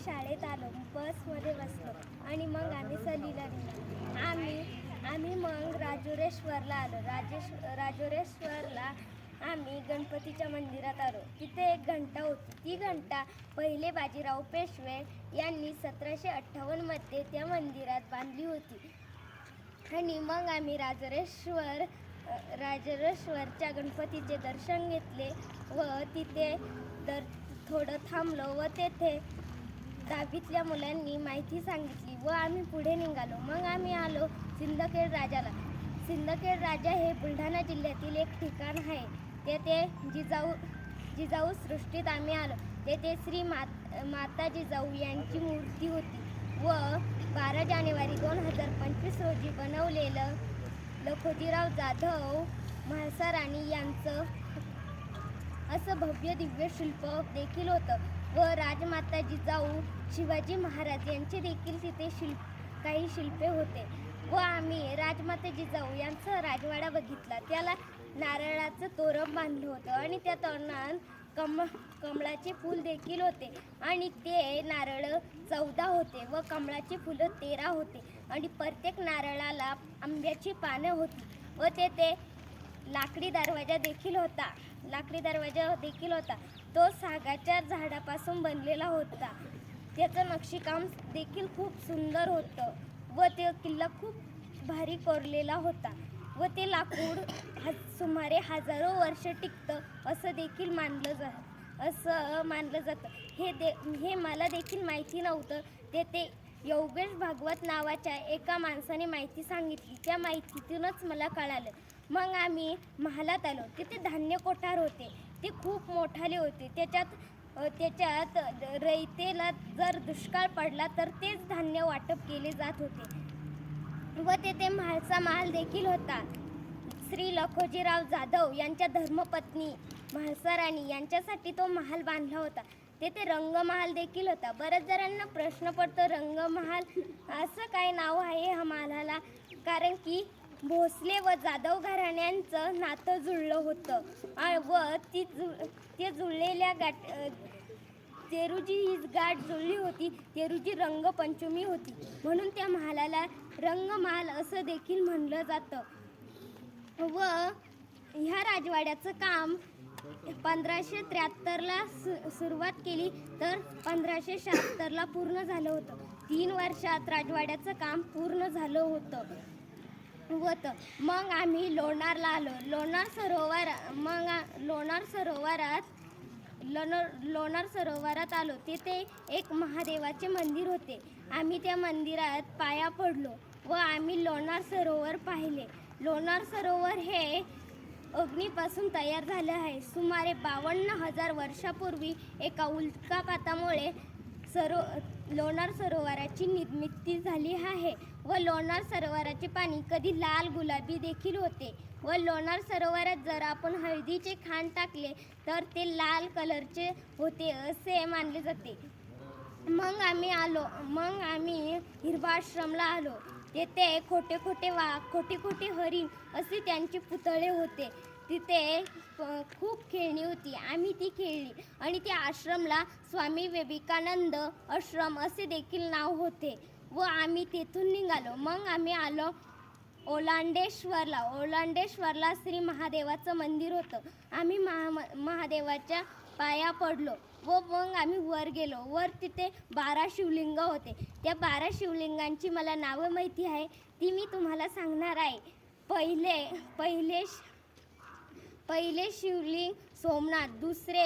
शाळेत आलो, बसमध्ये बसलो आणि मग आम्ही सहलीला निघालो. आम्ही मग राजुरेश्वरला आलो. राजुरेश्वरला आम्ही गणपतीच्या मंदिरात आलो. तिथे एक घंटा होती. ती घंटा पहिले बाजीराव पेशवे यांनी 1758मध्ये त्या मंदिरात बांधली होती. आणि मग आम्ही राजराजेश्वरच्या गणपतीचे दर्शन घेतले व तिथे थोडं थांबलो व तेथे 10वीतल्या मुलांनी माहिती सांगितली व आम्ही पुढे निघालो. मग आम्ही आलो सिंदखेड राजाला. सिंदखेड राजा हे बुलढाणा जिल्ह्यातील एक ठिकाण आहे. तेथे जिजाऊ सृष्टीत आम्ही आलो. तेथे श्री माता जिजाऊ यांची मूर्ती होती व 12 जानेवारी 2025 रोजी बनवलेलं लखोजीराव जाधव म्हाळसाराणी यांचं असं भव्य दिव्य शिल्प देखील होतं व राजमाता जिजाऊ शिवाजी महाराज यांचे देखील तिथे काही शिल्पे होते व आम्ही राजमाता जिजाऊ यांचा राजवाडा बघितला. त्याला नारळाचं तोरण बांधलं होतं आणि त्या तोरणात कमळाचे फूल देखील होते आणि ते नारळ 14 होते व कमळाचे फुलं 13 होते आणि प्रत्येक नारळाला आंब्याची पानं होती व तेथे लाकडी दरवाजा देखील होता. तो सागाच्या झाडापासून बनलेला होता. त्याचं नक्षीकाम देखील खूप सुंदर होतं व ते किल्ला खूप भारी कोरलेला होता व ते लाकूड सुमारे हजारो वर्ष टिकतं असं देखील मानलं जातं. हे मला देखील माहिती नव्हतं. ते योगेश भागवत नावाच्या एका माणसाने माहिती सांगितली. त्या माहितीतूनच मला कळालं. मग आम्ही महालात आलो. तिथे धान्य कोठार होते. ते खूप मोठाले होते. त्याच्यात रयतेला जर दुष्काळ पडला तर तेच धान्य वाटप केले जात होते व तेथे म्हाळसा महाल देखील होता. श्री लखोजीराव जाधव यांच्या धर्मपत्नी म्हाळसाराणी यांच्यासाठी तो महाल बांधला होता. तेथे रंगमहाल देखील होता. बऱ्याच जणांना प्रश्न पडतो रंगमहाल असं काय नाव आहे ह्या महालाला, कारण की भोसले व जाधव घराण्यांचं नातं जुळलं होतं व ते जुळलेल्या तेरुजी ही गाठ जुळली होती. तेरुजी रंगपंचमी होती म्हणून त्या महालाला रंगमहाल असं देखील म्हणलं जातं. व ह्या राजवाड्याचं काम 1573ला सुरुवात केली तर 1576ला पूर्ण झालं होतं. 3 वर्षात राजवाड्याचं काम पूर्ण झालं होतं. मग आम्ही लोणारला आलो. लोणार सरोवरात आलो. तिथे एक महादेवाचे मंदिर होते. आम्ही त्या मंदिरात पाया पडलो व आम्ही लोणार सरोवर पाहिले. लोणार सरोवर हे अग्नीपासून तयार झाले आहे. सुमारे 52,000 वर्षापूर्वी एका उल्कापातामुळे लोणार सरोवराची निर्मिती झाली आहे व लोणार सरोवराचे पाणी कधी लाल गुलाबी देखील होते व लोणार सरोवरात जर आपण हळदीचे खांड टाकले तर ते लाल कलरचे होते असे मानले जाते. मग आम्ही हिरवा आश्रमला आलो. तेथे खोटे खोटे हरिण असे त्यांचे पुतळे होते. तिथे खूप खेळणी होती. आम्ही ती खेळली आणि त्या आश्रमला स्वामी विवेकानंद आश्रम असे देखील नाव होते व आम्ही तेथून निघालो. मग आम्ही आलो ओलांडेश्वरला श्री महादेवाचं मंदिर होतं. आम्ही महादेवाच्या पाया पडलो व मग आम्ही वर गेलो. वर तिथे 12 शिवलिंग होते. त्या 12 शिवलिंगांची मला नावं माहिती आहे, ती मी तुम्हाला सांगणार आहे. पहिले शिवलिंग सोमनाथ, दुसरे